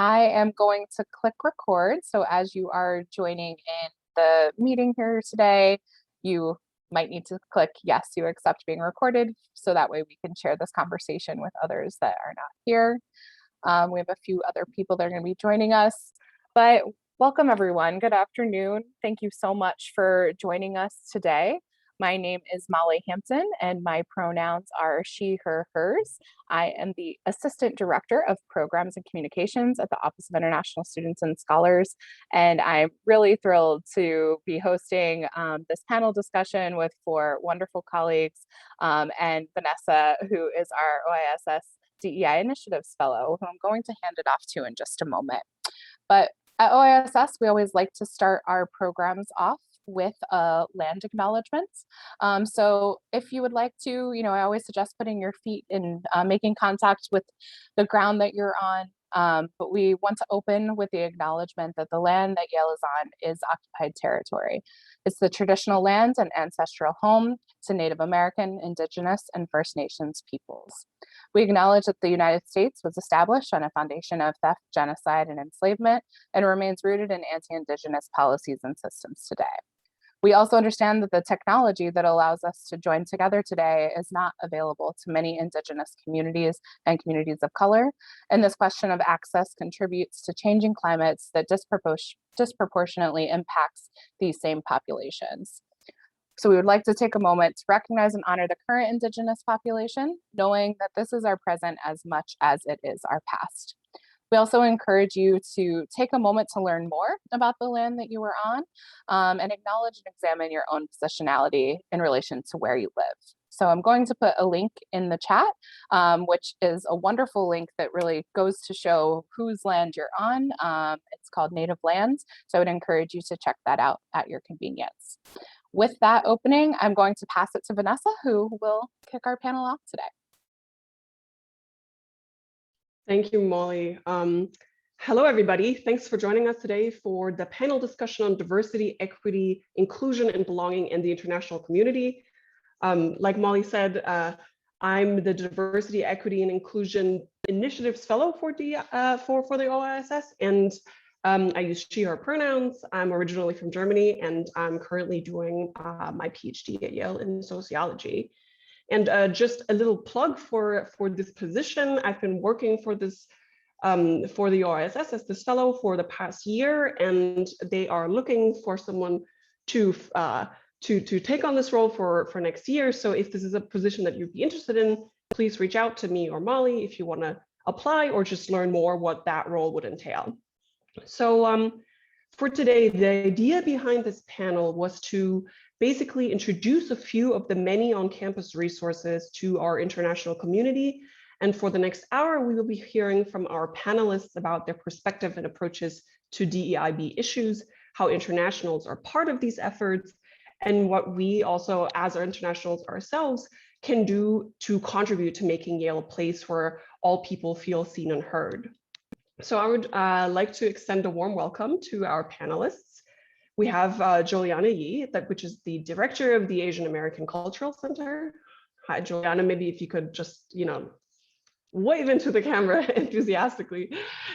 I am going to click record. So as you are joining in the meeting here today, you might need to click yes, you accept being recorded. So that way we can share this conversation with others that are not here. We have a few other people that are going to be joining us, but welcome everyone. Good afternoon. Thank you so much for joining us today. My name is Molly Hampton and my pronouns are she, her, hers. I am the Assistant Director of Programs and Communications at the Office of International Students and Scholars. And I'm really thrilled to be hosting this panel discussion with four wonderful colleagues and Vanessa, who is our OISS DEI Initiatives Fellow, who I'm going to hand it off to in just a moment. But at OISS, we always like to start our programs off with a land acknowledgement. So if you would like to, I always suggest putting your feet in, making contact with the ground that you're on. But we want to open with the acknowledgement that the land that Yale is on is occupied territory. It's the traditional land and ancestral home to Native American, Indigenous, and First Nations peoples. We acknowledge that the United States was established on a foundation of theft, genocide, and enslavement, and remains rooted in anti-Indigenous policies and systems today. We also understand that the technology that allows us to join together today is not available to many Indigenous communities and communities of color, and this question of access contributes to changing climates that disproportionately impacts these same populations. So we would like to take a moment to recognize and honor the current Indigenous population, knowing that this is our present as much as it is our past. We also encourage you to take a moment to learn more about the land that you are on and acknowledge and examine your own positionality in relation to where you live. So I'm going to put a link in the chat, which is a wonderful link that really goes to show whose land you're on. It's called Native Lands. So I would encourage you to check that out at your convenience. With that opening, I'm going to pass it to Vanessa, who will kick our panel off today. Thank you, Molly. Hello, everybody. Thanks for joining us today for the panel discussion on diversity, equity, inclusion, and belonging in the international community. Like Molly said, I'm the Diversity, Equity, and Inclusion Initiatives Fellow for the OISS, and I use she, her pronouns. I'm originally from Germany, and I'm currently doing my PhD at Yale in sociology. And just a little plug for this position. I've been working for this for the OISS as this fellow for the past year, and they are looking for someone to take on this role for next year. So if this is a position that you'd be interested in, please reach out to me or Molly if you want to apply or just learn more what that role would entail. So for today, the idea behind this panel was to basically introduce a few of the many on-campus resources to our international community. And for the next hour, we will be hearing from our panelists about their perspective and approaches to DEIB issues, how internationals are part of these efforts, and what we also, as our internationals ourselves, can do to contribute to making Yale a place where all people feel seen and heard. So I would like to extend a warm welcome to our panelists. We have Joliana Yee, which is the director of the Asian American Cultural Center. Hi, Joliana, maybe if you could just, wave into the camera enthusiastically.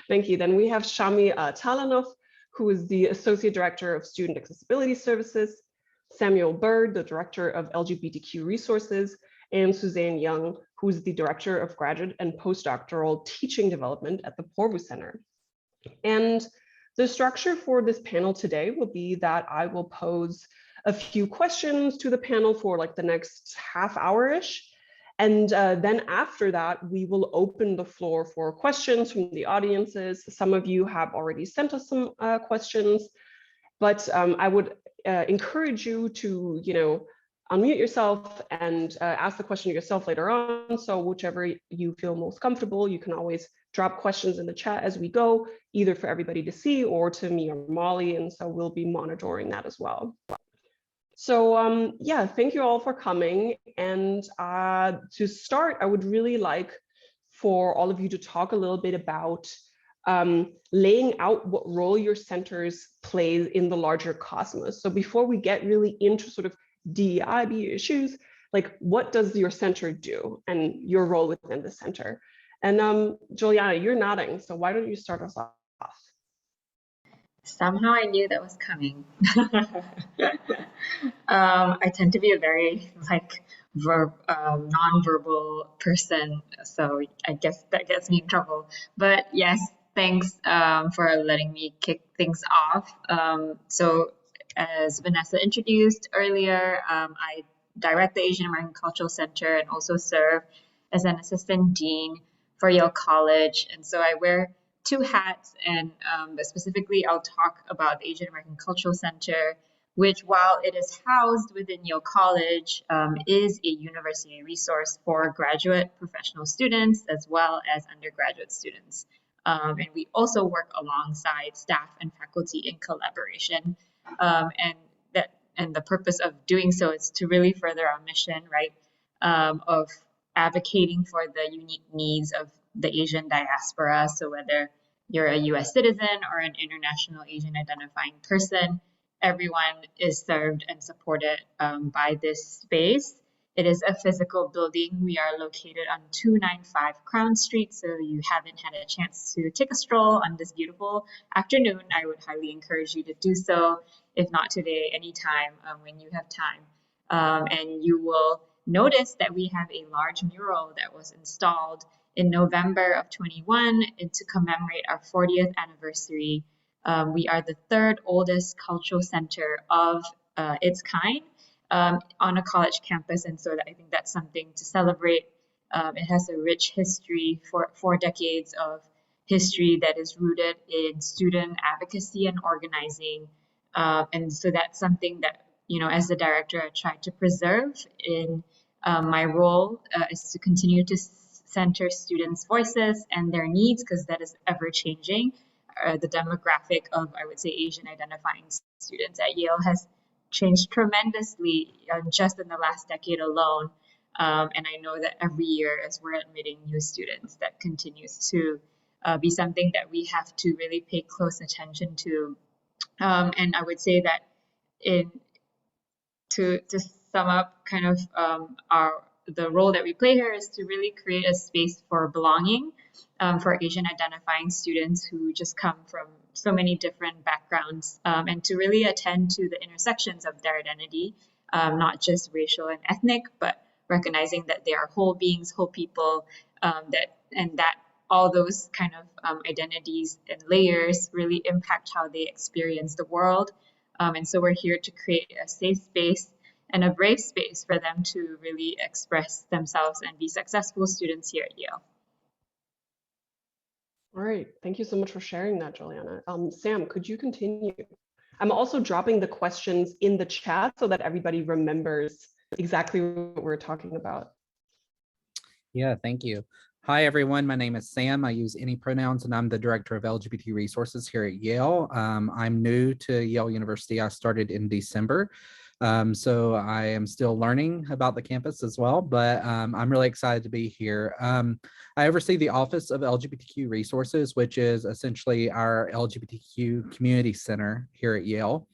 Thank you. Then we have Shami Tarlanov, who is the Associate Director of Student Accessibility Services, Samuel Byrd, the Director of LGBTQ Resources, and Suzanne Young, who is the Director of Graduate and Postdoctoral Teaching Development at the Poorvu Center. And the structure for this panel today will be that I will pose a few questions to the panel for like the next half hour-ish. And then after that, we will open the floor for questions from the audiences. Some of you have already sent us some questions, but I would encourage you to, unmute yourself and ask the question yourself later on. So whichever you feel most comfortable, you can always drop questions in the chat as we go, either for everybody to see or to me or Molly. And so we'll be monitoring that as well. So yeah, thank you all for coming. And to start, I would really like for all of you to talk a little bit about laying out what role your centers play in the larger cosmos. So before we get really into sort of DEIB issues, like what does your center do and your role within the center? And Joliana, you're nodding, so why don't you start us off? Somehow I knew that was coming. I tend to be a very non-verbal person, so I guess that gets me in trouble. But yes, thanks for letting me kick things off. So as Vanessa introduced earlier, I direct the Asian American Cultural Center and also serve as an assistant dean for Yale College. And so I wear two hats, and but specifically I'll talk about the Asian American Cultural Center, which, while it is housed within Yale College, is a university resource for graduate professional students as well as undergraduate students. And we also work alongside staff and faculty in collaboration. And the purpose of doing so is to really further our mission, right, of advocating for the unique needs of the Asian diaspora. So whether you're a US citizen or an international Asian identifying person, everyone is served and supported by this space. It is a physical building. We are located on 295 Crown Street. So you haven't had a chance to take a stroll on this beautiful afternoon, I would highly encourage you to do so. If not today, anytime when you have time. And you will notice that we have a large mural that was installed in November of 21 to commemorate our 40th anniversary. We are the third oldest cultural center of its kind on a college campus, and so I think that's something to celebrate. It has a rich history, for 4 decades of history that is rooted in student advocacy and organizing, and so that's something that, you know, as the director, I try to preserve in my role is to continue to center students' voices and their needs, because that is ever changing. The demographic of, I would say, Asian identifying students at Yale has changed tremendously just in the last decade alone. And I know that every year as we're admitting new students, that continues to be something that we have to really pay close attention to. And I would say that to sum up kind of the role that we play here is to really create a space for belonging for Asian identifying students who just come from so many different backgrounds, and to really attend to the intersections of their identity, not just racial and ethnic, but recognizing that they are whole beings, whole people, that all those kind of identities and layers really impact how they experience the world. And so we're here to create a safe space and a brave space for them to really express themselves and be successful students here at Yale. All right, thank you so much for sharing that, Joliana. Sam, could you continue? I'm also dropping the questions in the chat so that everybody remembers exactly what we're talking about. Yeah, thank you. Hi, everyone. My name is Sam. I use any pronouns, and I'm the director of LGBT Resources here at Yale. I'm new to Yale University. I started in December. So I am still learning about the campus as well, but I'm really excited to be here. I oversee the Office of LGBTQ Resources, which is essentially our LGBTQ community center here at Yale.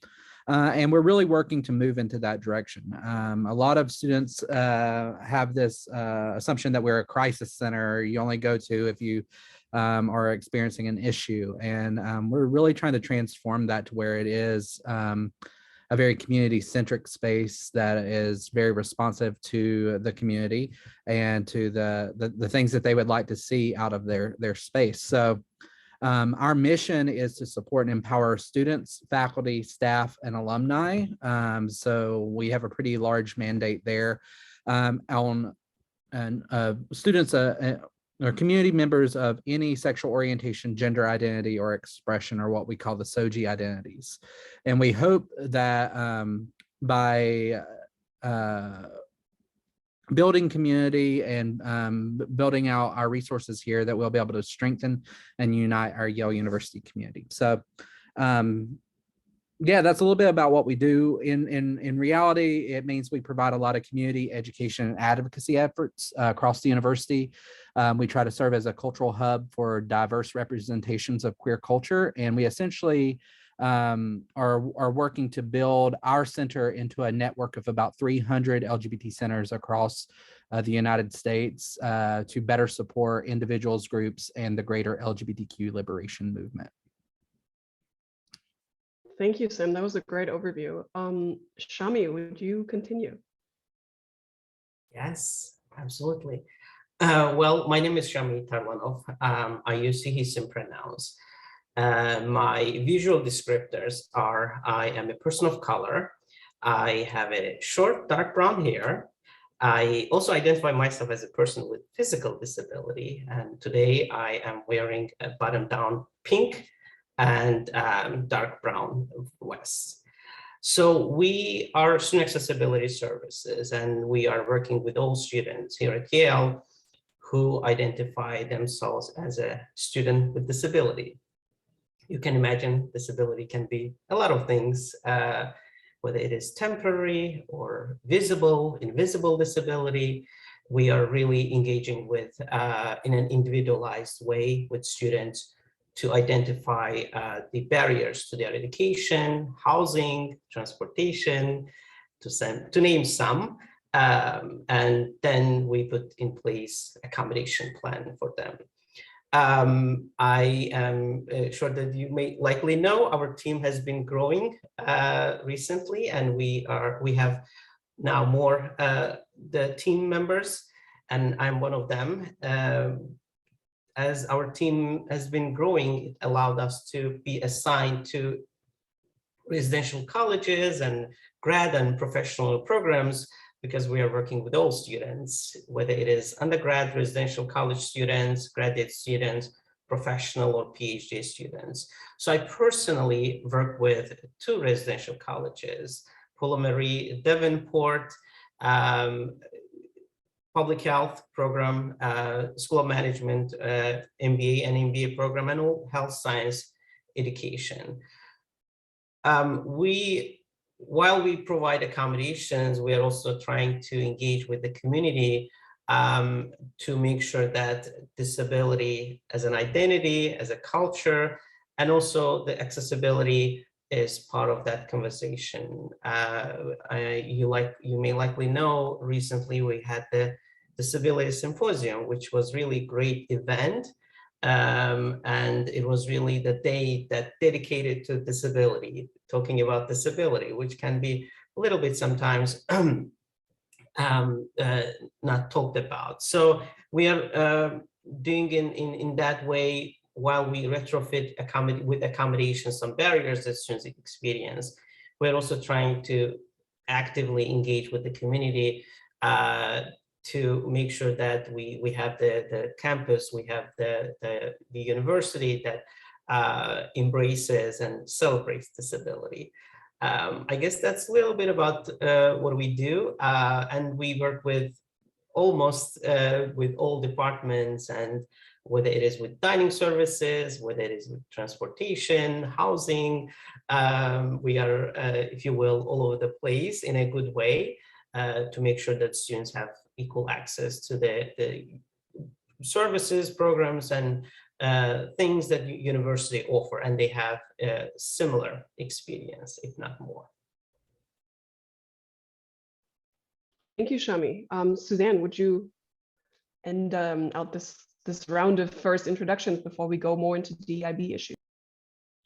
And we're really working to move into that direction. A lot of students have this assumption that we're a crisis center you only go to if you are experiencing an issue. And we're really trying to transform that to where it is a very community-centric space that is very responsive to the community and to the things that they would like to see out of their space. So our mission is to support and empower students, faculty, staff, and alumni. So we have a pretty large mandate there on students or community members of any sexual orientation, gender identity, or expression, or what we call the SOGI identities. And we hope that by building community and building out our resources here, that we'll be able to strengthen and unite our Yale University community. So yeah, that's a little bit about what we do. In reality, it means we provide a lot of community education and advocacy efforts across the university. We try to serve as a cultural hub for diverse representations of queer culture, and we essentially are working to build our center into a network of about 300 LGBT centers across the United States to better support individuals, groups, and the greater LGBTQ liberation movement. Thank you, Sam. That was a great overview. Shami, would you continue? Yes, absolutely. Well, my name is Shami Tarlanov. I use he, him pronouns. My visual descriptors are: I am a person of color. I have a short, dark brown hair. I also identify myself as a person with physical disability. And today I am wearing a button-down pink and dark brown vest. So we are student accessibility services, and we are working with all students here at Yale who identify themselves as a student with disability. You can imagine disability can be a lot of things, whether it is temporary or visible, invisible disability. We are really engaging with, in an individualized way with students to identify the barriers to their education, housing, transportation, to name some. And then we put in place accommodation plan for them. I am sure that you may likely know our team has been growing recently, and we have now more the team members, and I'm one of them. As our team has been growing, it allowed us to be assigned to residential colleges and grad and professional programs, because we are working with all students, whether it is undergrad, residential college students, graduate students, professional or PhD students. So I personally work with 2 residential colleges, Marie Devonport, public health program, School of Management, MBA and MBA program, and all health science education. While we provide accommodations, we are also trying to engage with the community to make sure that disability as an identity, as a culture, and also the accessibility is part of that conversation. You may likely know, recently we had the Disability Symposium, which was really great event. And it was really the day that dedicated to disability, talking about disability, which can be a little bit sometimes not talked about. So we are doing in that way, while we retrofit with accommodations some barriers that students experience. We're also trying to actively engage with the community to make sure that we have the campus, we have the university that embraces and celebrates disability. I guess that's a little bit about what we do, and we work with almost with all departments, and whether it is with dining services, whether it is with transportation, housing, we are, if you will, all over the place in a good way to make sure that students have equal access to the services, programs, and things that university offer, and they have a similar experience, if not more. Thank you, Shami. Suzanne, would you end out this round of first introductions before we go more into DEIB issues?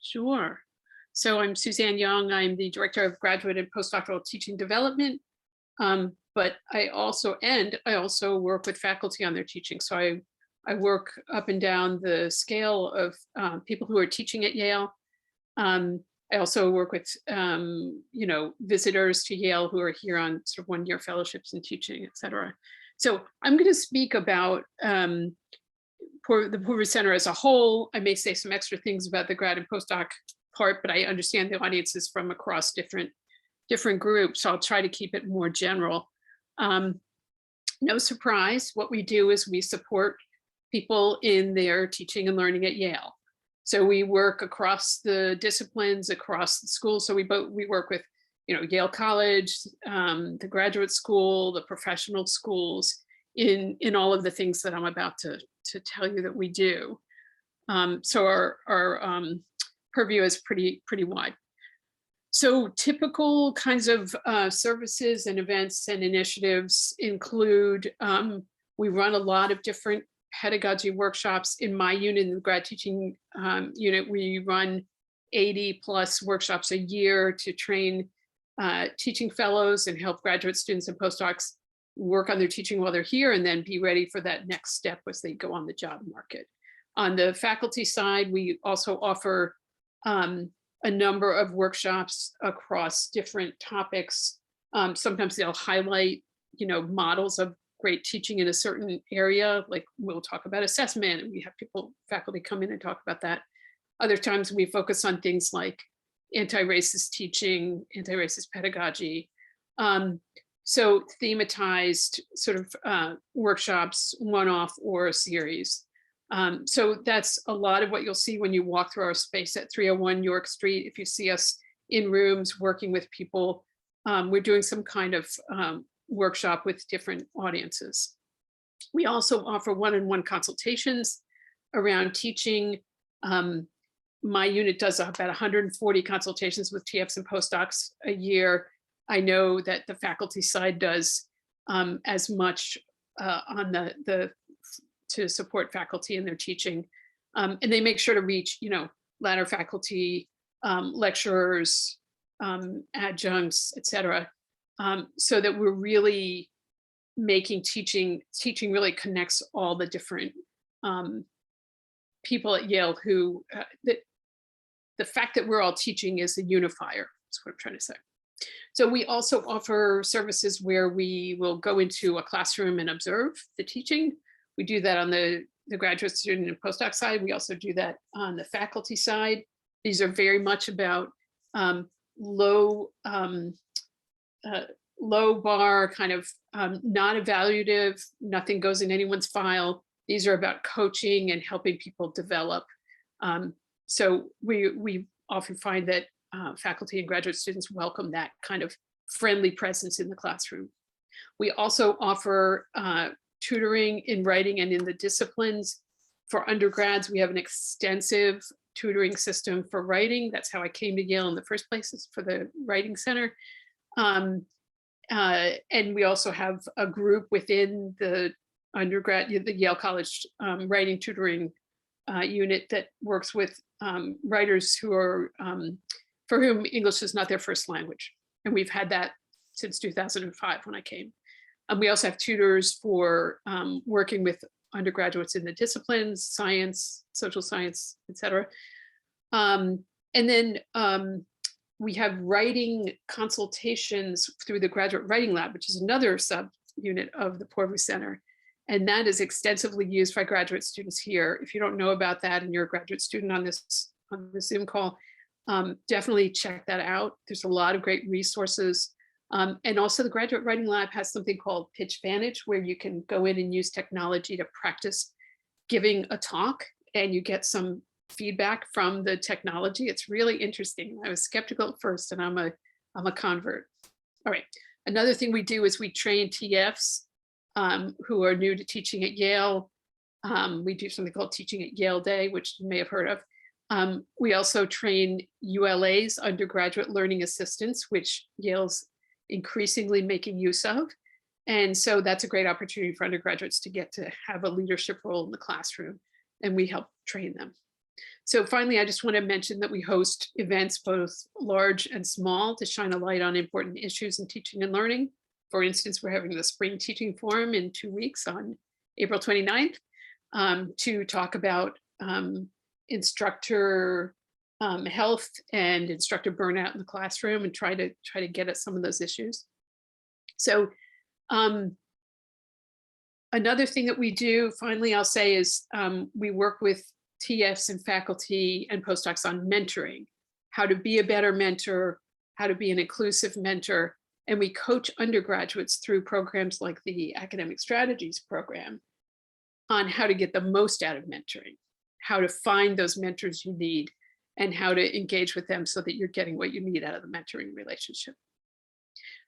Sure. So I'm Suzanne Young. I'm the Director of Graduate and Postdoctoral Teaching Development. But I also work with faculty on their teaching. So I work up and down the scale of people who are teaching at Yale. I also work with visitors to Yale who are here on sort of one-year fellowships in teaching, et cetera. So I'm going to speak about the Poorvu Center as a whole. I may say some extra things about the grad and postdoc part, but I understand the audience is from across different groups, so I'll try to keep it more general. No surprise, what we do is we support people in their teaching and learning at Yale. So we work across the disciplines, across the schools. So we work with, Yale College, the graduate school, the professional schools, in all of the things that I'm about to tell you that we do. So our purview is pretty wide. So typical kinds of services and events and initiatives include, we run a lot of different pedagogy workshops. In my unit, in the grad teaching unit, we run 80 plus workshops a year to train teaching fellows and help graduate students and postdocs work on their teaching while they're here and then be ready for that next step as they go on the job market. On the faculty side, we also offer a number of workshops across different topics. Sometimes they'll highlight, models of great teaching in a certain area, like we'll talk about assessment and we have faculty come in and talk about that. Other times we focus on things like anti-racist teaching, anti-racist pedagogy. So thematized sort of workshops, one-off or a series. So that's a lot of what you'll see when you walk through our space at 301 York Street. If you see us in rooms working with people, we're doing some kind of workshop with different audiences. We also offer one-on-one consultations around teaching. My unit does about 140 consultations with TFs and postdocs a year. I know that the faculty side does as much on to support faculty in their teaching. And they make sure to reach, ladder faculty, lecturers, adjuncts, et cetera, so that we're really making teaching really connects all the different people at Yale who, the fact that we're all teaching is a unifier, is what I'm trying to say. So we also offer services where we will go into a classroom and observe the teaching. We do that on the graduate student and postdoc side. We also do that on the faculty side. These are very much about low bar, kind of not evaluative, nothing goes in anyone's file. These are about coaching and helping people develop. So we often find that faculty and graduate students welcome that kind of friendly presence in the classroom. We also offer tutoring in writing and in the disciplines. For undergrads, we have an extensive tutoring system for writing. That's how I came to Yale in the first place, is for the Writing Center. And we also have a group within the undergrad, the Yale College writing tutoring unit that works with writers who are, for whom English is not their first language. And we've had that since 2005 when I came. We also have tutors for working with undergraduates in the disciplines, science, social science, et cetera. And then we have writing consultations through the Graduate Writing Lab, which is another sub-unit of the Poorvu Center. And that is extensively used by graduate students here. If you don't know about that and you're a graduate student on this Zoom call, definitely check that out. There's a lot of great resources. And also the Graduate Writing Lab has something called Pitch Vantage, where you can go in and use technology to practice giving a talk and you get some feedback from the technology. It's really interesting. I was skeptical at first and I'm a convert. All right. Another thing we do is we train TFs who are new to teaching at Yale. We do something called Teaching at Yale Day, which you may have heard of. We also train ULAs, undergraduate learning assistants, which Yale's increasingly making use of. And so that's a great opportunity for undergraduates to get to have a leadership role in the classroom, and we help train them. So finally, I just want to mention that we host events, both large and small, to shine a light on important issues in teaching and learning. For instance, we're having the Spring Teaching Forum in 2 weeks on April 29th to talk about instructor health and instructor burnout in the classroom and try to get at some of those issues. So another thing that we do, finally, I'll say is we work with TFs and faculty and postdocs on mentoring, how to be a better mentor, how to be an inclusive mentor. And we coach undergraduates through programs like the Academic Strategies program on how to get the most out of mentoring, how to find those mentors you need, and how to engage with them so that you're getting what you need out of the mentoring relationship.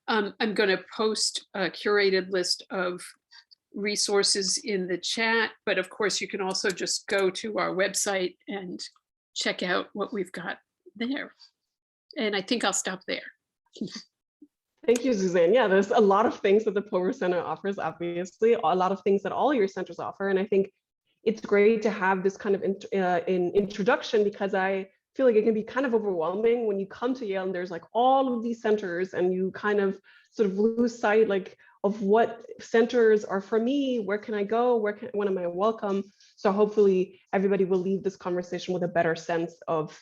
I'm going to post a curated list of resources in the chat, but of course you can also just go to our website and check out what we've got there. And I think I'll stop there. Thank you, Suzanne. Yeah, there's a lot of things that the Poorvu Center offers, obviously, a lot of things that all your centers offer. And I think it's great to have this kind of introduction, because I feel like it can be kind of overwhelming when you come to Yale and there's like all of these centers and you kind of sort of lose sight like of what centers are for me, where can I go, when am I welcome? So hopefully everybody will leave this conversation with a better sense of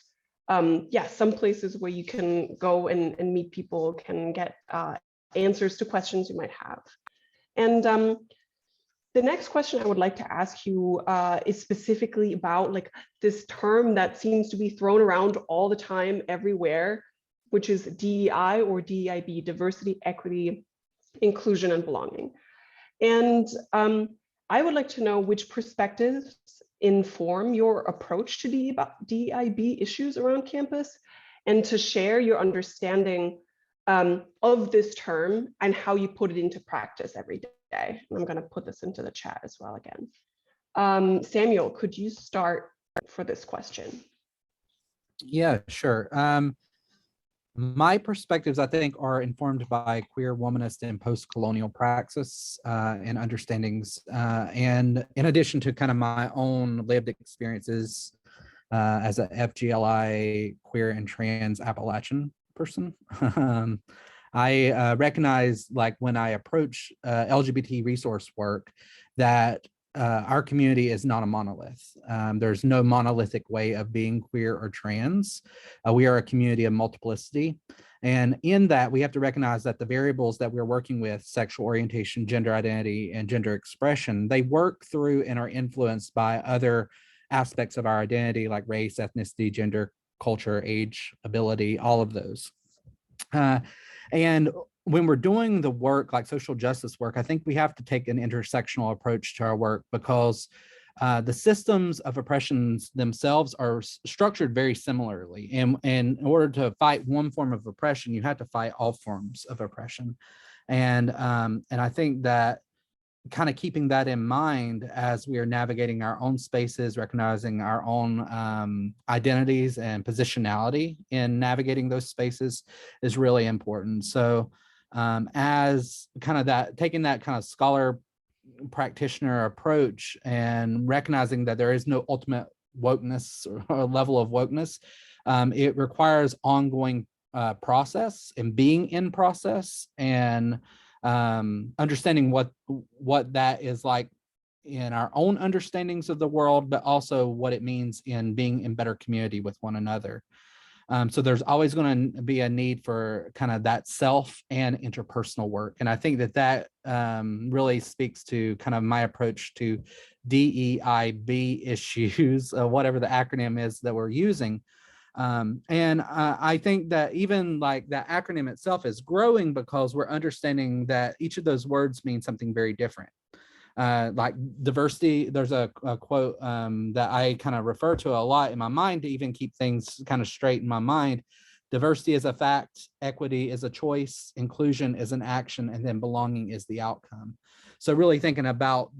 yeah, some places where you can go and meet people, can get answers to questions you might have. And the next question I would like to ask you is specifically about like this term that seems to be thrown around all the time everywhere, which is DEI or DEIB, diversity, equity, inclusion, and belonging. And I would like to know which perspectives inform your approach to DEIB issues around campus, and to share your understanding of this term and how you put it into practice every day. And I'm going to put this into the chat as well again. Samuel, could you start for this question? Yeah, sure. My perspectives, I think, are informed by queer, womanist, and post-colonial praxis and understandings. And in addition to kind of my own lived experiences as a FGLI, queer, and trans Appalachian person, I recognize, like, when I approach LGBT resource work, that our community is not a monolith. There's no monolithic way of being queer or trans. We are a community of multiplicity. And in that, we have to recognize that the variables that we're working with, sexual orientation, gender identity, and gender expression, they work through and are influenced by other aspects of our identity, like race, ethnicity, gender, culture, age, ability, all of those. And when we're doing the work like social justice work, I think we have to take an intersectional approach to our work, because the systems of oppressions themselves are structured very similarly. And in order to fight one form of oppression, you have to fight all forms of oppression. And I think that kind of keeping that in mind as we are navigating our own spaces, recognizing our own identities and positionality in navigating those spaces is really important. So as kind of that, taking that kind of scholar practitioner approach and recognizing that there is no ultimate wokeness or level of wokeness, it requires ongoing process and being in process, and understanding what that is like in our own understandings of the world, but also what it means in being in better community with one another. So there's always going to be a need for kind of that self and interpersonal work. And I think that really speaks to kind of my approach to DEIB issues, whatever the acronym is that we're using. And I think that even like that acronym itself is growing, because we're understanding that each of those words mean something very different. Like diversity, there's a quote that I kind of refer to a lot in my mind to even keep things kind of straight in my mind. Diversity is a fact, equity is a choice, inclusion is an action, and then belonging is the outcome. So really thinking about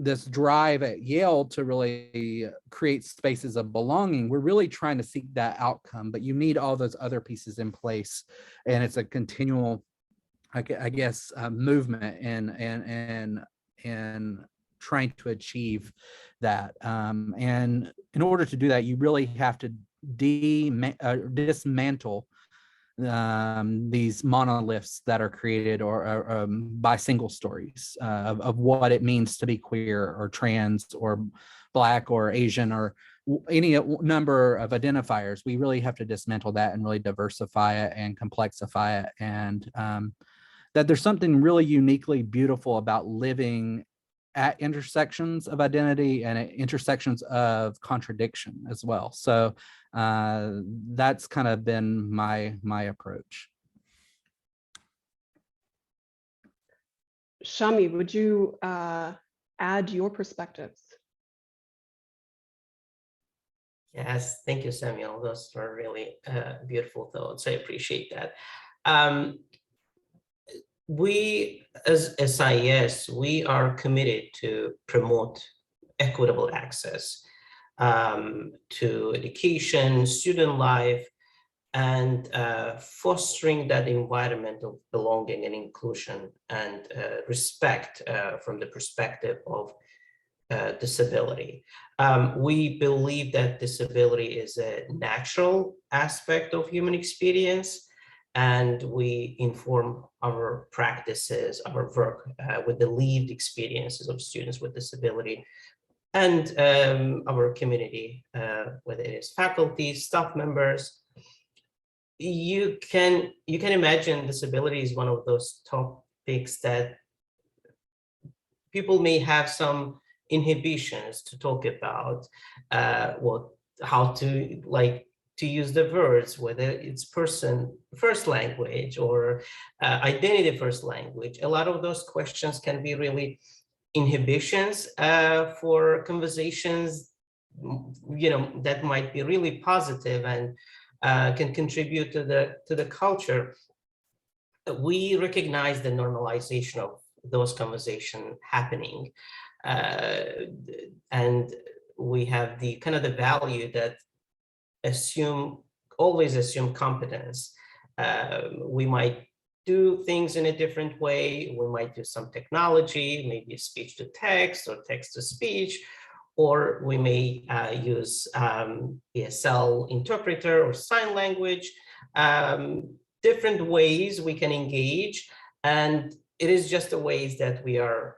this drive at Yale to really create spaces of belonging, we're really trying to seek that outcome, but you need all those other pieces in place. And it's a continual, I guess, movement and trying to achieve that. And in order to do that, you really have to dismantle these monoliths that are created or by single stories of what it means to be queer or trans or Black or Asian or any number of identifiers. We really have to dismantle that and really diversify it and complexify it. And that there's something really uniquely beautiful about living at intersections of identity and at intersections of contradiction as well. So that's kind of been my approach. Shami, would you add your perspectives? Yes, thank you, Samuel. Those were really beautiful thoughts. I appreciate that. We, as SIS, we are committed to promote equitable access to education, student life, and fostering that environment of belonging and inclusion and respect from the perspective of disability. We believe that disability is a natural aspect of human experience, and we inform our practices, our work with the lived experiences of students with disability and our community, whether it is faculty, staff members. You can imagine disability is one of those topics that people may have some inhibitions to talk about, how to use the words, whether it's person first language or identity first language. A lot of those questions can be really inhibitions for conversations, that might be really positive and can contribute to the culture. We recognize the normalization of those conversations happening, and we have the the value that always assume competence. We might do things in a different way. We might do some technology, maybe speech to text or text to speech, or we may use ESL interpreter or sign language. Different ways we can engage, and it is just the ways that we are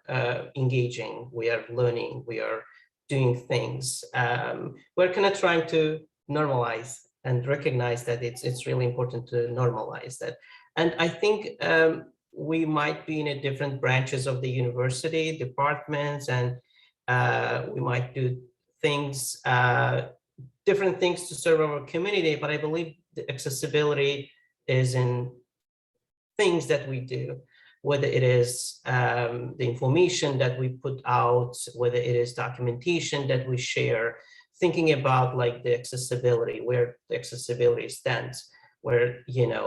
engaging, we are learning, we are doing things. We're trying to normalize and recognize that it's really important to normalize that. And I think we might be in a different branches of the university, departments, and we might do things, different things to serve our community, but I believe the accessibility is in things that we do, whether it is the information that we put out, whether it is documentation that we share, thinking about the accessibility, where the accessibility stands, where, the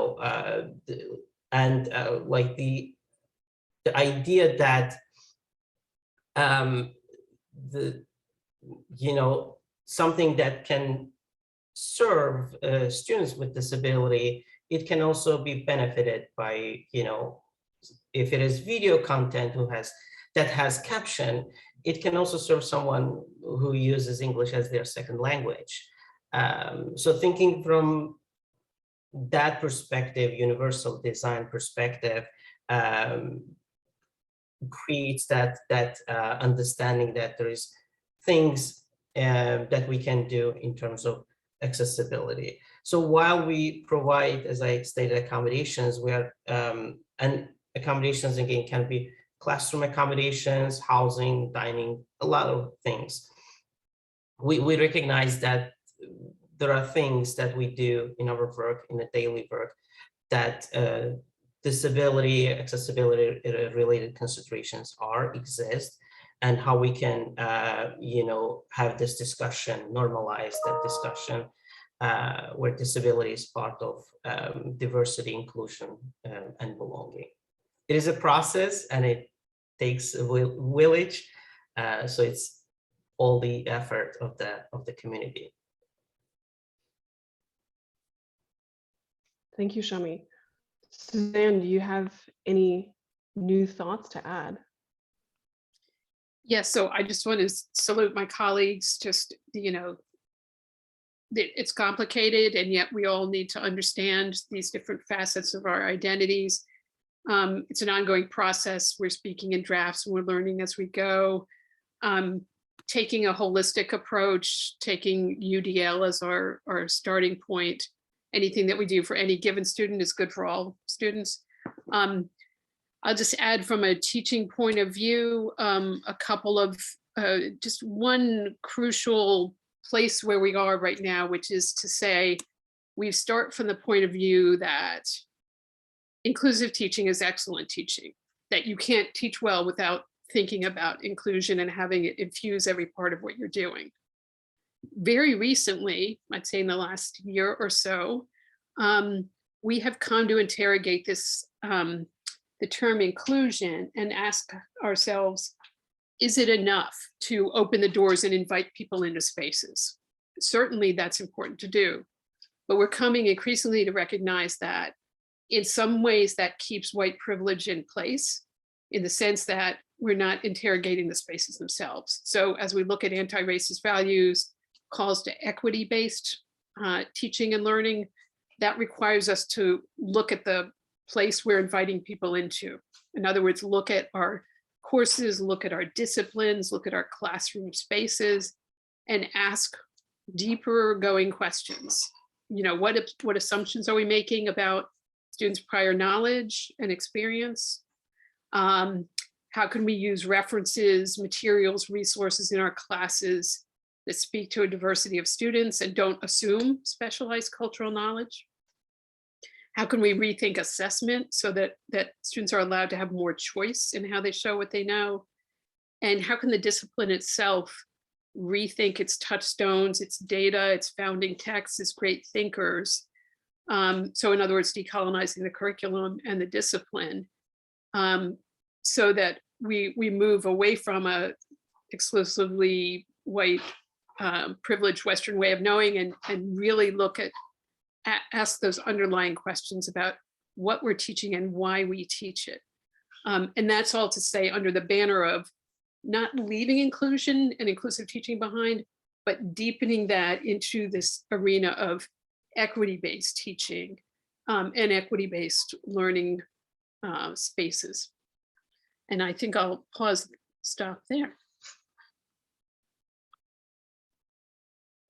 idea that something that can serve students with disability, it can also be benefited by, if it is video content that has caption, it can also serve someone who uses English as their second language. So thinking from that perspective, universal design perspective, creates that understanding that there is things that we can do in terms of accessibility. So while we provide, as I stated, accommodations, we are and accommodations again can be classroom accommodations, housing, dining, a lot of things. We recognize that there are things that we do in our work, in the daily work, that disability, accessibility related considerations exist, and how we can have this discussion, normalize that discussion, where disability is part of diversity, inclusion, and belonging. It is a process, and it takes a village, so it's all the effort of the community. Thank you, Shami. Suzanne, do you have any new thoughts to add? Yes, so I just want to salute my colleagues. Just, it's complicated, and yet we all need to understand these different facets of our identities. It's an ongoing process. We're speaking in drafts and we're learning as we go. Taking a holistic approach, taking UDL as our starting point. Anything that we do for any given student is good for all students. I'll just add from a teaching point of view, a couple of just one crucial place where we are right now, which is to say, we start from the point of view that inclusive teaching is excellent teaching, that you can't teach well without thinking about inclusion and having it infuse every part of what you're doing. Very recently, I'd say in the last year or so, we have come to interrogate this, the term inclusion, and ask ourselves, is it enough to open the doors and invite people into spaces? Certainly that's important to do, but we're coming increasingly to recognize that in some ways that keeps white privilege in place, in the sense that we're not interrogating the spaces themselves. So as we look at anti-racist values, calls to equity-based teaching and learning, that requires us to look at the place we're inviting people into. In other words, look at our courses, look at our disciplines, look at our classroom spaces, and ask deeper going questions. You know, what assumptions are we making about students' prior knowledge and experience? How can we use references, materials, resources in our classes that speak to a diversity of students and don't assume specialized cultural knowledge? How can we rethink assessment so that students are allowed to have more choice in how they show what they know? And how can the discipline itself rethink its touchstones, its data, its founding texts, its great thinkers? So in other words, decolonizing the curriculum and the discipline, so that we move away from a exclusively white privileged Western way of knowing and really look at ask those underlying questions about what we're teaching and why we teach it. And that's all to say under the banner of not leaving inclusion and inclusive teaching behind, but deepening that into this arena of equity-based teaching and equity-based learning spaces. And I think I'll stop there.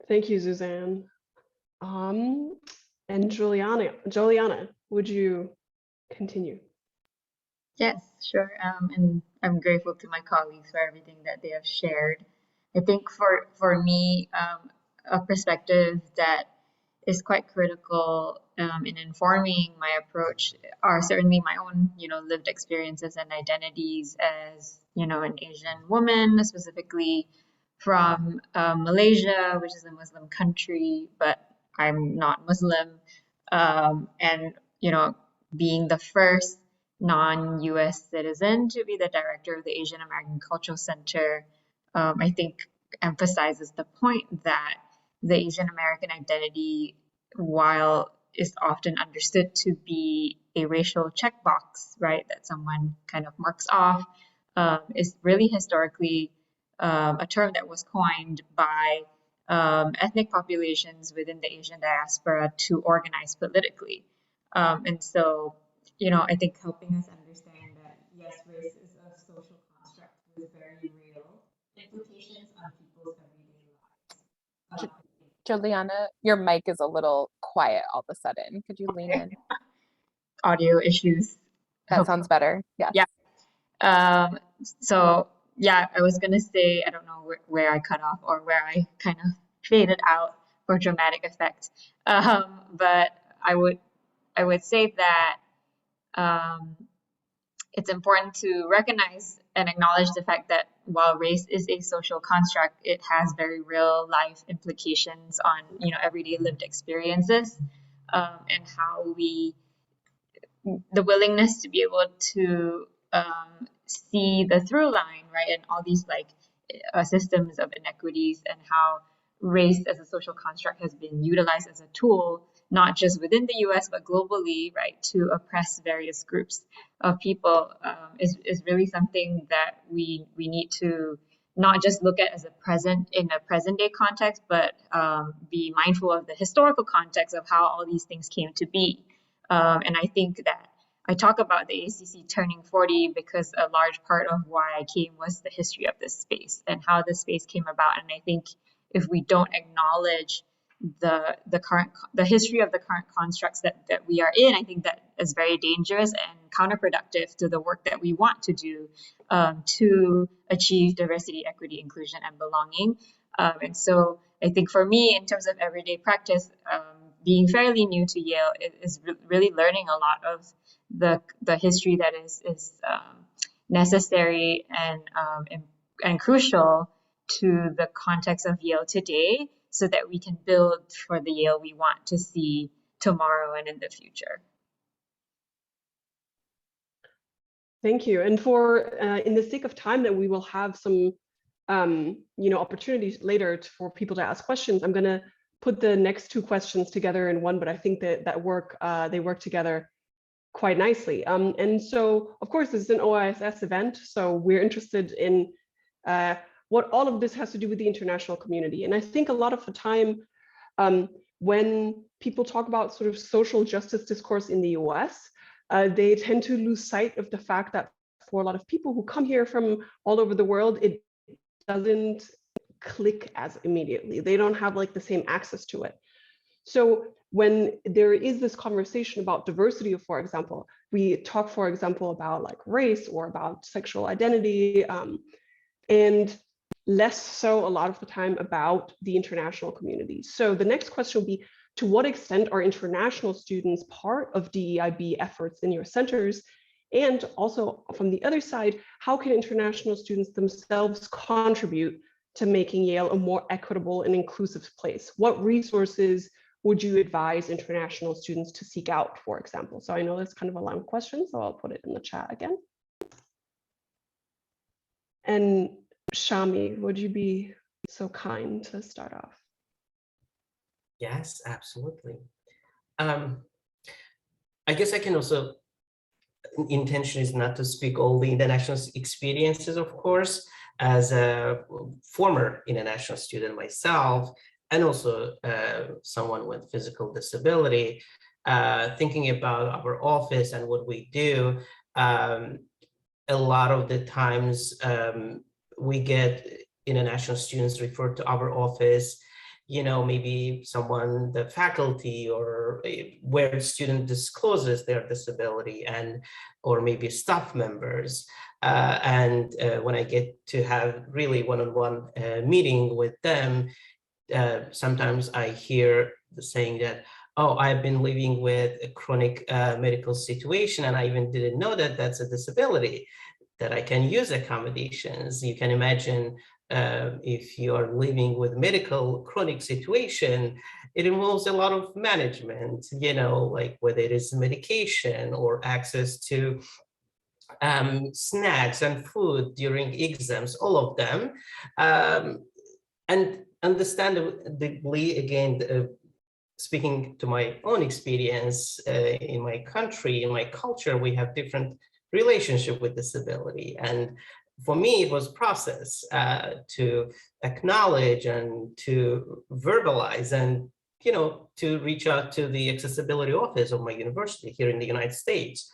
Thank you, Suzanne. And Joliana, would you continue? Yes, sure. And I'm grateful to my colleagues for everything that they have shared. I think for me, a perspective that is quite critical in informing my approach are certainly my own, lived experiences and identities as, an Asian woman, specifically from Malaysia, which is a Muslim country, but I'm not Muslim. And, being the first non-US citizen to be the director of the Asian American Cultural Center, I think emphasizes the point that the Asian American identity, while is often understood to be a racial checkbox, right, that someone kind of marks off, is really historically a term that was coined by ethnic populations within the Asian diaspora to organize politically. And so, I think helping us understand that, yes, race is a social construct with very real implications on people's everyday lives. Joliana, your mic is a little quiet all of a sudden. Could you lean in? Audio issues. That sounds better. Yes. Yeah. So yeah, I was gonna say, I don't know where I cut off or where I kind of faded out for dramatic effect. But I would say that it's important to recognize and acknowledge the fact that while race is a social construct, it has very real life implications on everyday lived experiences, and how the willingness to be able to see the through line, right, and all these systems of inequities, and how race as a social construct has been utilized as a tool, not just within the US, but globally, right, to oppress various groups of people, is really something that we need to not just look at as in a present day context, but be mindful of the historical context of how all these things came to be. And I think that I talk about the ACC turning 40 because a large part of why I came was the history of this space and how this space came about. And I think if we don't acknowledge the history of the current constructs that we are in, I think that is very dangerous and counterproductive to the work that we want to do to achieve diversity, equity, inclusion, and belonging. And so I think for me, in terms of everyday practice, being fairly new to Yale is really learning a lot of the history that is necessary and crucial to the context of Yale today, so that we can build for the Yale we want to see tomorrow and in the future. Thank you. And for in the sake of time, that we will have some opportunities later for people to ask questions, I'm going to put the next two questions together in one, but I think that they work together quite nicely. And so, of course, this is an OISS event, so we're interested in what all of this has to do with the international community. And I think a lot of the time, when people talk about sort of social justice discourse in the US, they tend to lose sight of the fact that for a lot of people who come here from all over the world, it doesn't click as immediately. They don't have like the same access to it. So when there is this conversation about diversity, for example, we talk, for example, about like race or about sexual identity, and less so a lot of the time about the international community. So the next question will be, to what extent are international students part of DEIB efforts in your centers? And also from the other side, how can international students themselves contribute to making Yale a more equitable and inclusive place? What resources would you advise international students to seek out, for example? So I know that's kind of a long question, so I'll put it in the chat again. And Shami, would you be so kind to start off? Yes, absolutely. I guess I can also, intention is not to speak all the international experiences, of course, as a former international student myself, and also someone with physical disability, thinking about our office and what we do. A lot of the times we get international students referred to our office, maybe someone, the faculty, or where the student discloses their disability, or maybe staff members. And when I get to have really one-on-one meeting with them, sometimes I hear the saying that, oh, I've been living with a chronic medical situation, and I even didn't know that that's a disability, that I can use accommodations. You can imagine if you are living with medical chronic situation, it involves a lot of management, like whether it is medication or access to snacks and food during exams, all of them. And understandably, again, speaking to my own experience in my country, in my culture, we have different relationship with disability. And for me, it was process to acknowledge and to verbalize and, to reach out to the accessibility office of my university here in the United States.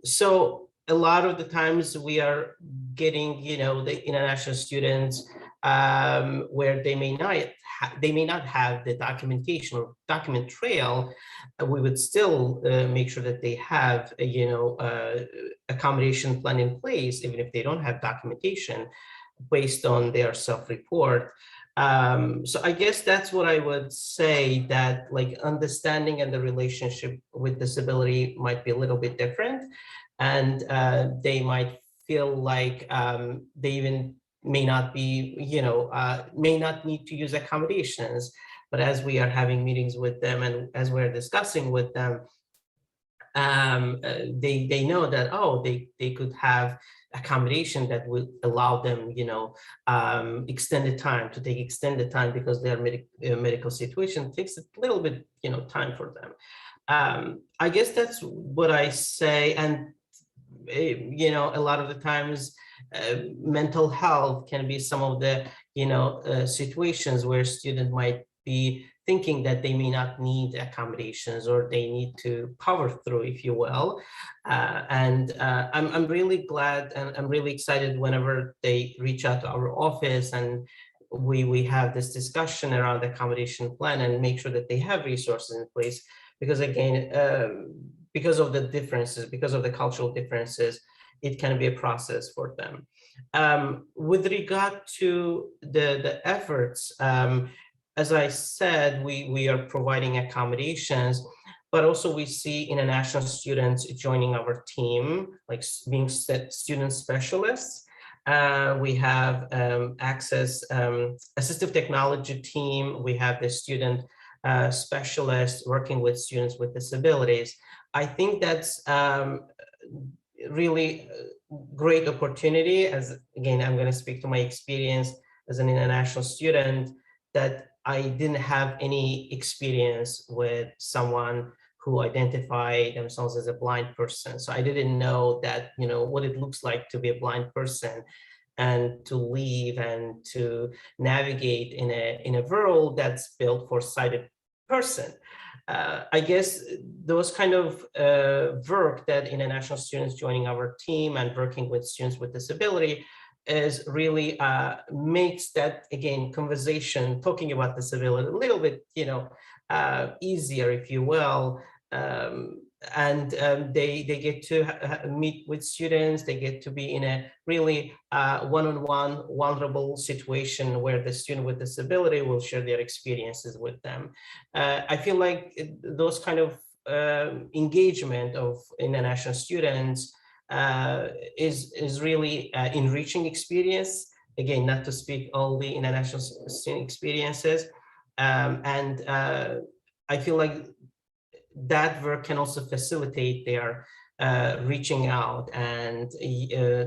So a lot of the times we are getting, the international students where they may not have the documentation or document trail. We would still make sure that they have a, accommodation plan in place, even if they don't have documentation based on their self-report. So I guess that's what I would say, that like understanding and the relationship with disability might be a little bit different, and they might feel like they even may not be, may not need to use accommodations. But as we are having meetings with them and as we're discussing with them, they know that, oh, they could have accommodation that will allow them, extended time because their medical situation takes a little bit, time for them. I guess that's what I say. And, a lot of the times, mental health can be some of the, situations where students might be thinking that they may not need accommodations, or they need to power through, if you will. I'm really glad and I'm really excited whenever they reach out to our office and we have this discussion around the accommodation plan and make sure that they have resources in place. Because again, because of the differences, because of the cultural differences, it can be a process for them. With regard to the efforts, as I said, we are providing accommodations, but also we see international students joining our team, like being student specialists. We have access assistive technology team. We have the student specialists working with students with disabilities. I think that's really great opportunity. As again, I'm going to speak to my experience as an international student, that I didn't have any experience with someone who identified themselves as a blind person. So I didn't know that, what it looks like to be a blind person and to live and to navigate in a world that's built for sighted person. I guess those kind of work that international students joining our team and working with students with disability is really makes that, again, conversation talking about disability a little bit, easier, if you will. They get to meet with students. They get to be in a really one-on-one vulnerable situation where the student with disability will share their experiences with them. I feel like those kind of engagement of international students is really enriching experience. Again, not to speak all the international student experiences. I feel like that work can also facilitate their reaching out and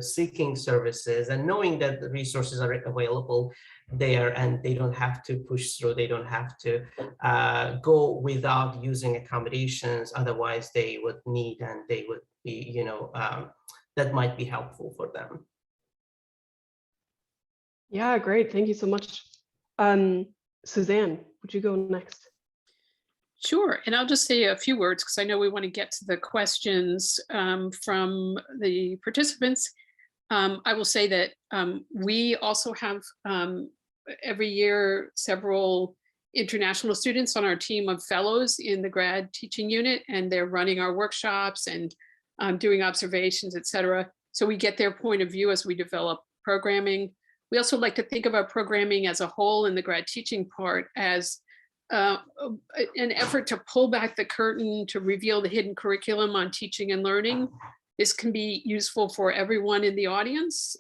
seeking services and knowing that the resources are available there and they don't have to push through, they don't have to go without using accommodations, otherwise they would need and they would be, that might be helpful for them. Yeah, great. Thank you so much. Suzanne, would you go next? Sure, and I'll just say a few words because I know we want to get to the questions from the participants. I will say that we also have every year several international students on our team of fellows in the grad teaching unit, and they're running our workshops and doing observations, etc. So we get their point of view as we develop programming. We also like to think of our programming as a whole in the grad teaching part as an effort to pull back the curtain to reveal the hidden curriculum on teaching and learning. This can be useful for everyone in the audience,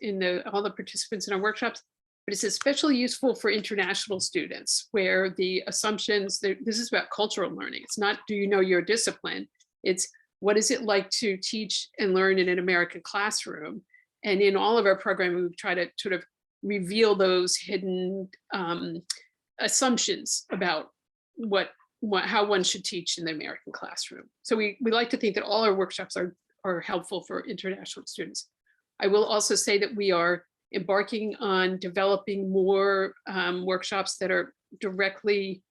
all the participants in our workshops, but it's especially useful for international students where the assumptions, this is about cultural learning. It's not, do you know your discipline? It's, what is it like to teach and learn in an American classroom? And in all of our programming, we try to sort of reveal those hidden assumptions about how one should teach in the American classroom. So we like to think that all our workshops are helpful for international students. I will also say that we are embarking on developing more workshops that are directly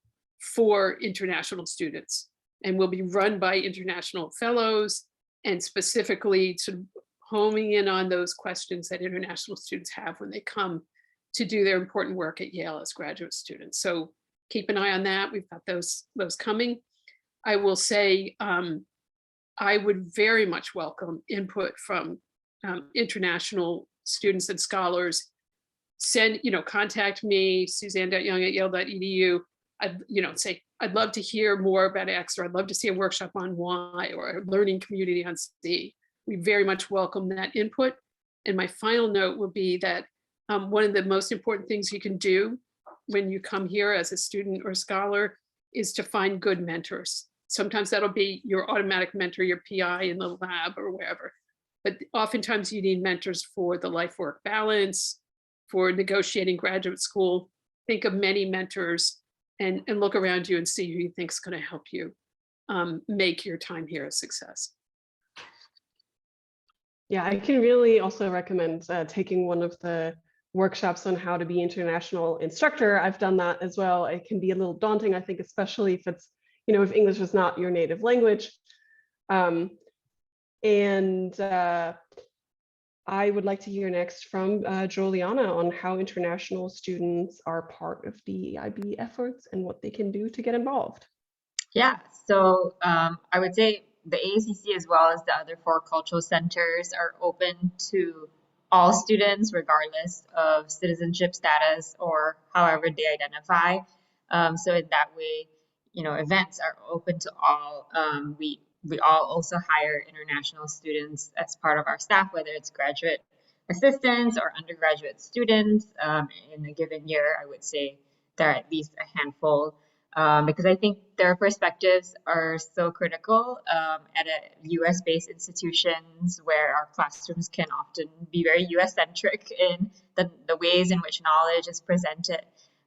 for international students and will be run by international fellows and specifically sort of homing in on those questions that international students have when they come to do their important work at Yale as graduate students. So keep an eye on that. We've got those coming. I will say I would very much welcome input from international students and scholars. Contact me, suzanne.young@yale.edu. Say, I'd love to hear more about X, or I'd love to see a workshop on Y, or a learning community on C. We very much welcome that input. And my final note will be that one of the most important things you can do when you come here as a student or scholar is to find good mentors. Sometimes that'll be your automatic mentor, your PI in the lab or wherever. But oftentimes you need mentors for the life-work balance, for negotiating graduate school. Think of many mentors and look around you and see who you think is going to help you make your time here a success. Yeah, I can really also recommend taking one of the workshops on how to be international instructor. I've done that as well. It can be a little daunting, I think, especially if it's, if English is not your native language. I would like to hear next from Joliana on how international students are part of DEIB efforts and what they can do to get involved. Yeah, so I would say the AACC, as well as the other 4 cultural centers, are open to all students, regardless of citizenship status or however they identify. So in that way, events are open to all. We all also hire international students as part of our staff, whether it's graduate assistants or undergraduate students. In a given year, I would say there are at least a handful, because I think their perspectives are so critical at US-based institutions where our classrooms can often be very US-centric in the ways in which knowledge is presented.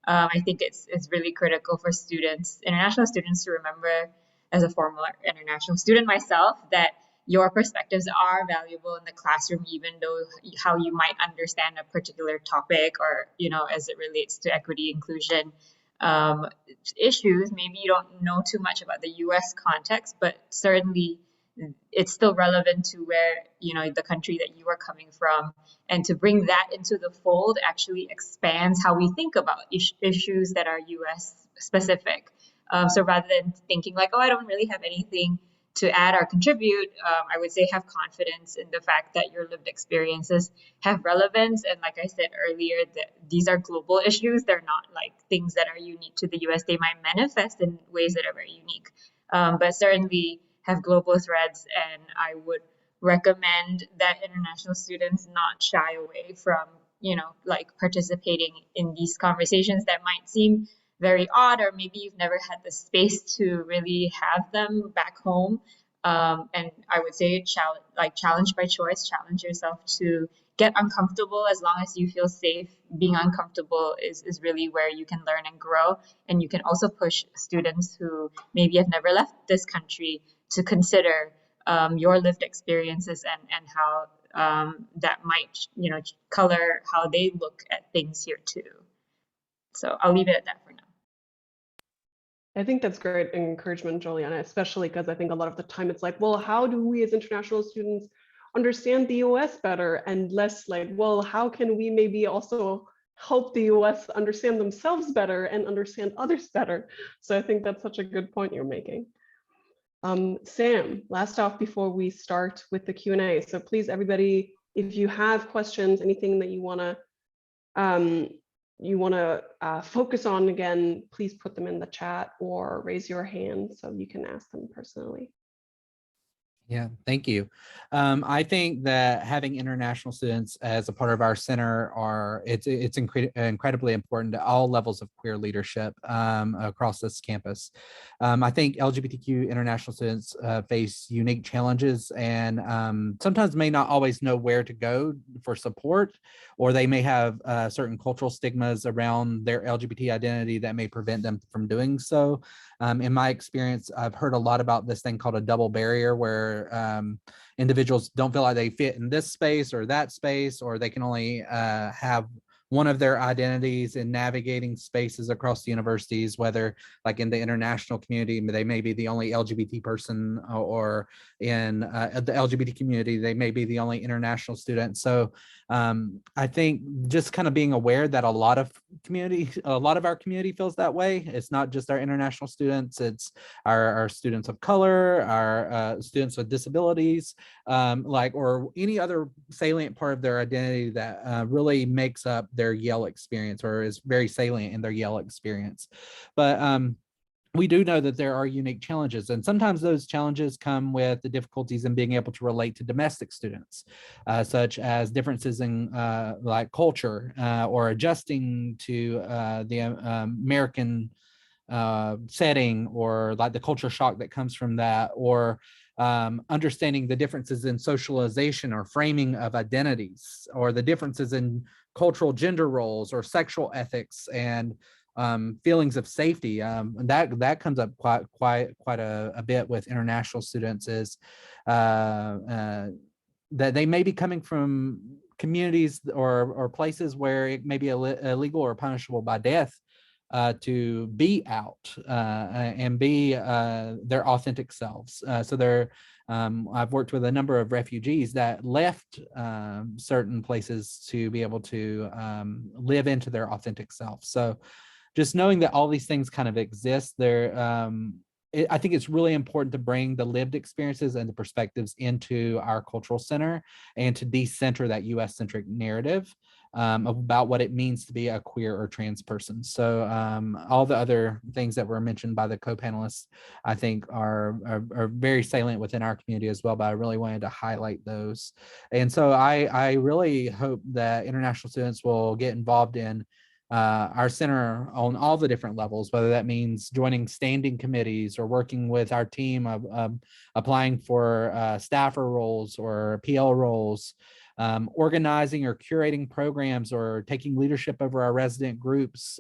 I think it's really critical for students, international students, to remember, as a former international student myself, that your perspectives are valuable in the classroom, even though how you might understand a particular topic, or, you know, as it relates to equity, inclusion issues, maybe you don't know too much about the US context, but certainly it's still relevant to where, you know, the country that you are coming from, and to bring that into the fold actually expands how we think about issues that are US specific. So rather than thinking like, oh, I don't really have anything to add or contribute, I would say have confidence in the fact that your lived experiences have relevance. And like I said earlier, that these are global issues. They're not like things that are unique to the US. They might manifest in ways that are very unique, but certainly have global threads. And I would recommend that international students not shy away from, you know, like participating in these conversations that might seem very odd, or maybe you've never had the space to really have them back home. And I would say challenge by choice, challenge yourself to get uncomfortable. As long as you feel safe, being uncomfortable is really where you can learn and grow. And you can also push students who maybe have never left this country to consider your lived experiences and how that might, you know, color how they look at things here too. So I'll leave it at that for now. I think that's great encouragement, Joliana, especially because I think a lot of the time it's like, well, how do we as international students understand the US better, and less like, well, how can we maybe also help the US understand themselves better and understand others better? So I think that's such a good point you're making. Sam, last off before we start with the Q&A. So please, everybody, if you have questions, anything that you want to focus on, again, please put them in the chat or raise your hand so you can ask them personally. Yeah, thank you. I think that having international students as a part of our center it's incredibly important to all levels of queer leadership across this campus. I think LGBTQ international students face unique challenges, and sometimes may not always know where to go for support, or they may have certain cultural stigmas around their LGBT identity that may prevent them from doing so. In my experience, I've heard a lot about this thing called a double barrier, where individuals don't feel like they fit in this space or that space, or they can only have one of their identities in navigating spaces across the universities, whether like in the international community, they may be the only LGBT person, or in the LGBT community, they may be the only international student. So I think just kind of being aware that a lot of our community feels that way. It's not just our international students, it's our students of color, our students with disabilities, or any other salient part of their identity that really makes up their Yale experience, or is very salient in their Yale experience. But we do know that there are unique challenges, and sometimes those challenges come with the difficulties in being able to relate to domestic students, such as differences in like culture, or adjusting to the American setting, or like the culture shock that comes from that, or understanding the differences in socialization or framing of identities, or the differences in cultural gender roles or sexual ethics and feelings of safety. That comes up quite a bit with international students, is that they may be coming from communities or places where it may be illegal or punishable by death to be out and be their authentic selves. So I've worked with a number of refugees that left certain places to be able to live into their authentic self. So just knowing that all these things kind of exist there, I think it's really important to bring the lived experiences and the perspectives into our cultural center, and to decenter that US-centric narrative about what it means to be a queer or trans person. So all the other things that were mentioned by the co-panelists, I think are very salient within our community as well, but I really wanted to highlight those. And so I really hope that international students will get involved in our center on all the different levels, whether that means joining standing committees, or working with our team of applying for staffer roles or PL roles, organizing or curating programs or taking leadership over our resident groups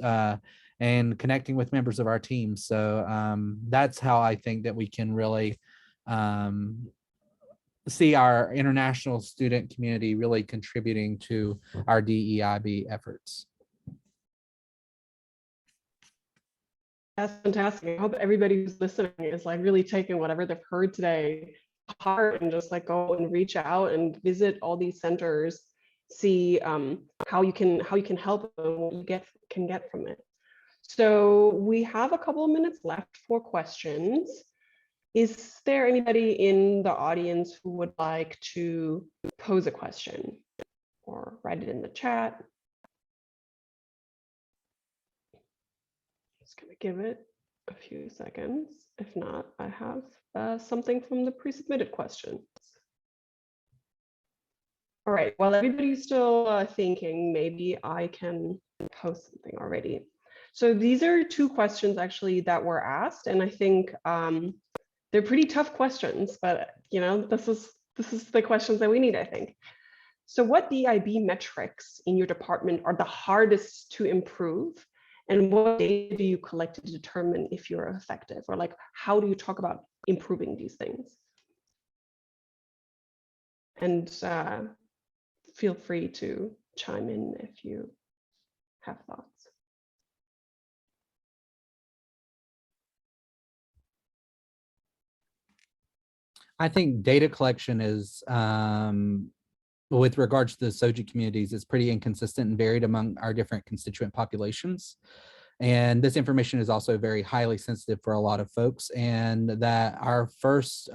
and connecting with members of our team. So that's how I think that we can really see our international student community really contributing to our DEIB efforts. That's fantastic. I hope everybody who's listening is like really taking whatever they've heard today to heart and just like go and reach out and visit all these centers, see how you can help them, what you can get from it. So we have a couple of minutes left for questions. Is there anybody in the audience who would like to pose a question or write it in the chat? Just gonna give it a few seconds. If not, I have something from the pre-submitted questions. All right, while everybody's still thinking, maybe I can post something already. So these are two questions actually that were asked, and I think they're pretty tough questions, but you know, this is the questions that we need, I think. So what DEIB metrics in your department are the hardest to improve? And what data do you collect to determine if you're effective? Or like, how do you talk about improving these things? And feel free to chime in if you have thoughts. I think data collection is, with regards to the SOGI communities, is pretty inconsistent and varied among our different constituent populations. And this information is also very highly sensitive for a lot of folks, and that our first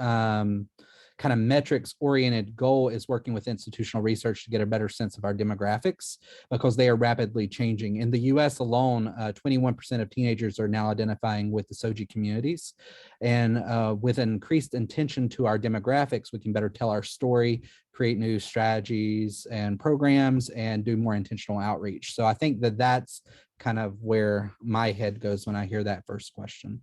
kind of metrics oriented goal is working with institutional research to get a better sense of our demographics, because they are rapidly changing. In the US alone, 21% of teenagers are now identifying with the SOGI communities. And with increased attention to our demographics, we can better tell our story, create new strategies and programs, and do more intentional outreach. So I think that that's kind of where my head goes when I hear that first question.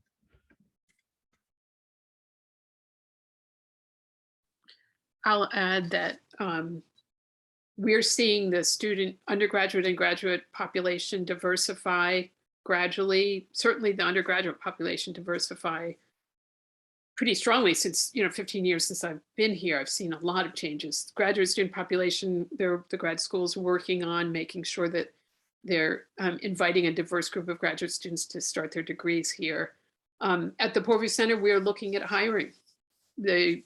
I'll add that we're seeing the student, undergraduate and graduate population diversify gradually. Certainly the undergraduate population diversify pretty strongly since, 15 years since I've been here. I've seen a lot of changes. Graduate student population, the grad schools working on making sure that they're inviting a diverse group of graduate students to start their degrees here. At the Poorvu Center, we're looking at hiring. The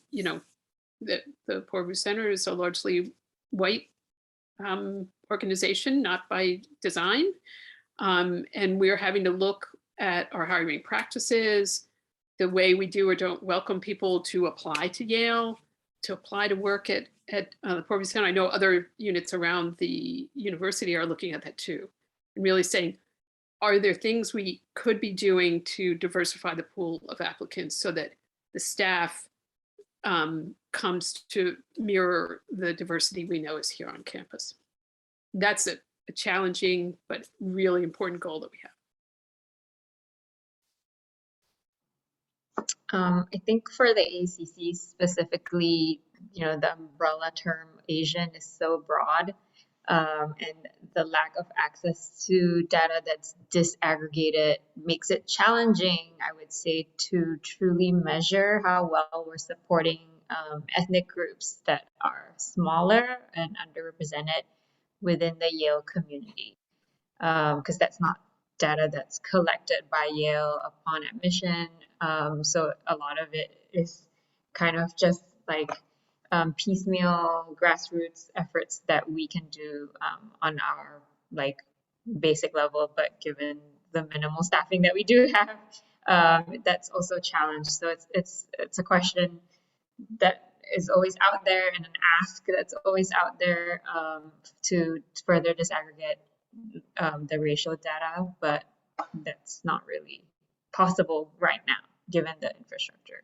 Poorvu Center is a largely white organization, not by design. And we're having to look at our hiring practices, the way we do or don't welcome people to apply to Yale, to apply to work at the Poorvu Center. I know other units around the university are looking at that too, and really saying, are there things we could be doing to diversify the pool of applicants so that the staff comes to mirror the diversity we know is here on campus? That's a challenging but really important goal that we have. I think for the ACC specifically, the umbrella term Asian is so broad, and the lack of access to data that's disaggregated makes it challenging, I would say, to truly measure how well we're supporting ethnic groups that are smaller and underrepresented within the Yale community, because that's not data that's collected by Yale upon admission. So a lot of it is kind of just like piecemeal grassroots efforts that we can do on our like basic level, but given the minimal staffing that we do have, that's also a challenge. So it's a question that is always out there, and an ask that's always out there to further disaggregate the racial data, but that's not really possible right now given the infrastructure.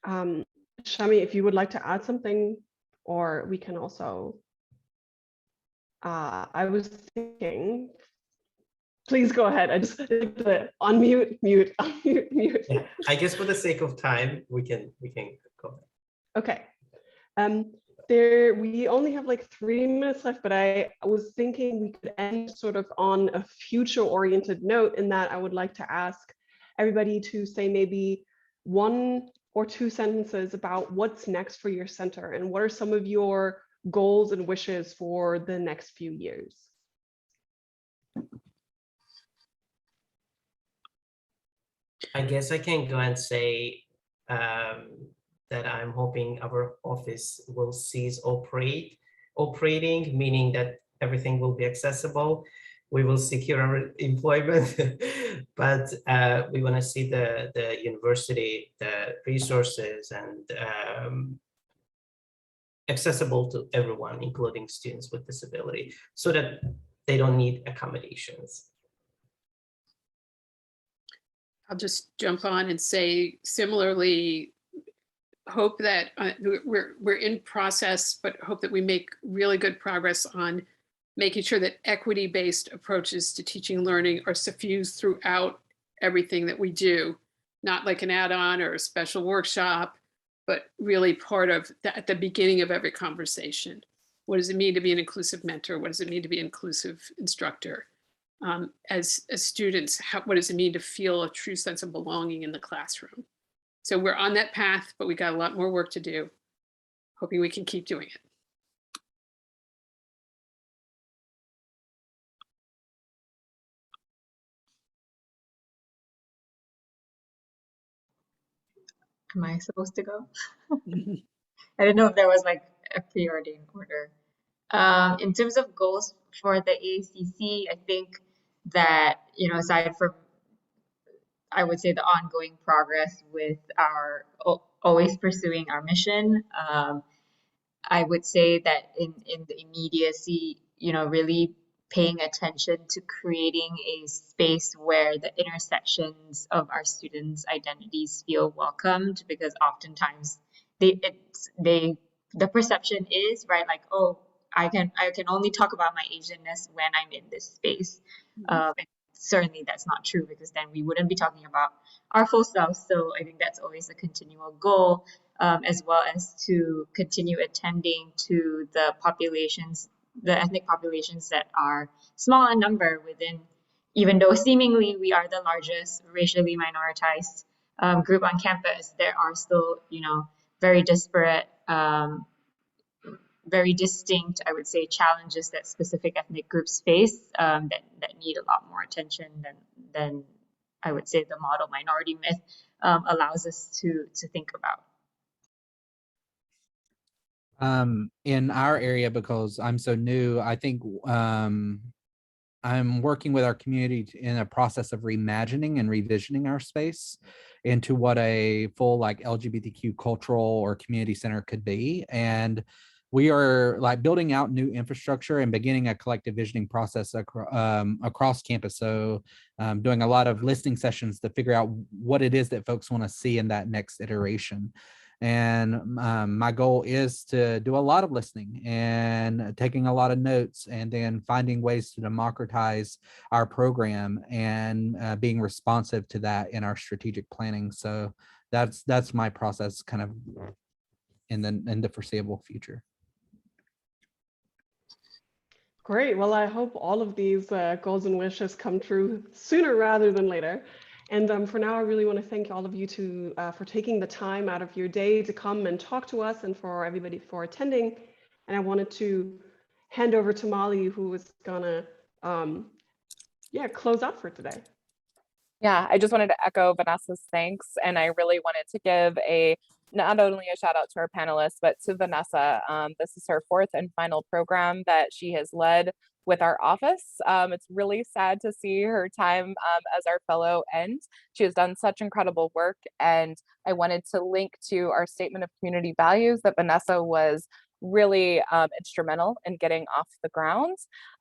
Shami, if you would like to add something, or we can also, I was thinking Please go ahead. I just like to unmute, mute, unmute, mute. Yeah, I guess for the sake of time, we can go. Okay. We only have like 3 minutes left, but I was thinking we could end sort of on a future-oriented note, in that I would like to ask everybody to say maybe 1 or 2 sentences about what's next for your center and what are some of your goals and wishes for the next few years. I guess I can go and say that I'm hoping our office will cease operating, meaning that everything will be accessible. We will secure our employment, but we want to see the university, the resources, and accessible to everyone, including students with disability, so that they don't need accommodations. I'll just jump on and say similarly, hope that we're in process, but hope that we make really good progress on making sure that equity-based approaches to teaching and learning are suffused throughout everything that we do, not like an add-on or a special workshop, but really part of at the beginning of every conversation. What does it mean to be an inclusive mentor? What does it mean to be an inclusive instructor? As students, what does it mean to feel a true sense of belonging in the classroom? So we're on that path, but we got a lot more work to do. Hoping we can keep doing it. Am I supposed to go? I didn't know if there was like a preordained order. In terms of goals for the AACC, I think that, you know, aside from, I would say, the ongoing progress with our always pursuing our mission, I would say that in the immediacy, you know, really paying attention to creating a space where the intersections of our students' identities feel welcomed, because oftentimes the perception is, right, like, oh, I can only talk about my Asianness when I'm in this space. And certainly that's not true, because then we wouldn't be talking about our full selves. So I think that's always a continual goal, as well as to continue attending to the populations, the ethnic populations that are small in number within, even though seemingly we are the largest racially minoritized group on campus, there are still, you know, very disparate, very distinct, I would say, challenges that specific ethnic groups face, that need a lot more attention than I would say the model minority myth allows us to think about. In our area, because I'm so new, I think I'm working with our community in a process of reimagining and revisioning our space into what a full like LGBTQ cultural or community center could be. And we are like building out new infrastructure and beginning a collective visioning process across campus. So doing a lot of listening sessions to figure out what it is that folks want to see in that next iteration. And my goal is to do a lot of listening and taking a lot of notes, and then finding ways to democratize our program and being responsive to that in our strategic planning. So that's my process kind of in the foreseeable future. Great. Well, I hope all of these goals and wishes come true sooner rather than later. And for now, I really want to thank all of you for taking the time out of your day to come and talk to us, and for everybody for attending. And I wanted to hand over to Molly, who is gonna close out for today. Yeah, I just wanted to echo Vanessa's thanks, and I really wanted to give not only a shout out to our panelists, but to Vanessa. This is her 4th and final program that she has led with our office. It's really sad to see her time as our fellow end. She has done such incredible work, and I wanted to link to our statement of community values that Vanessa was really instrumental in getting off the ground.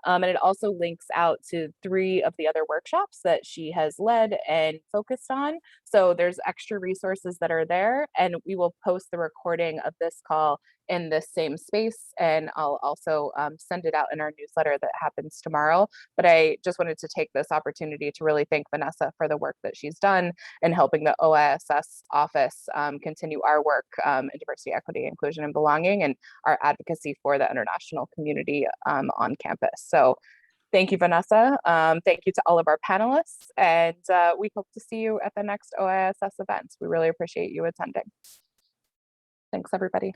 And it also links out to 3 of the other workshops that she has led and focused on. So there's extra resources that are there, and we will post the recording of this call in this same space. And I'll also send it out in our newsletter that happens tomorrow. But I just wanted to take this opportunity to really thank Vanessa for the work that she's done in helping the OISS office continue our work in diversity, equity, inclusion, and belonging, and our advocacy for the international community on campus. So thank you, Vanessa. Thank you to all of our panelists, and we hope to see you at the next OISS events. We really appreciate you attending. Thanks, everybody.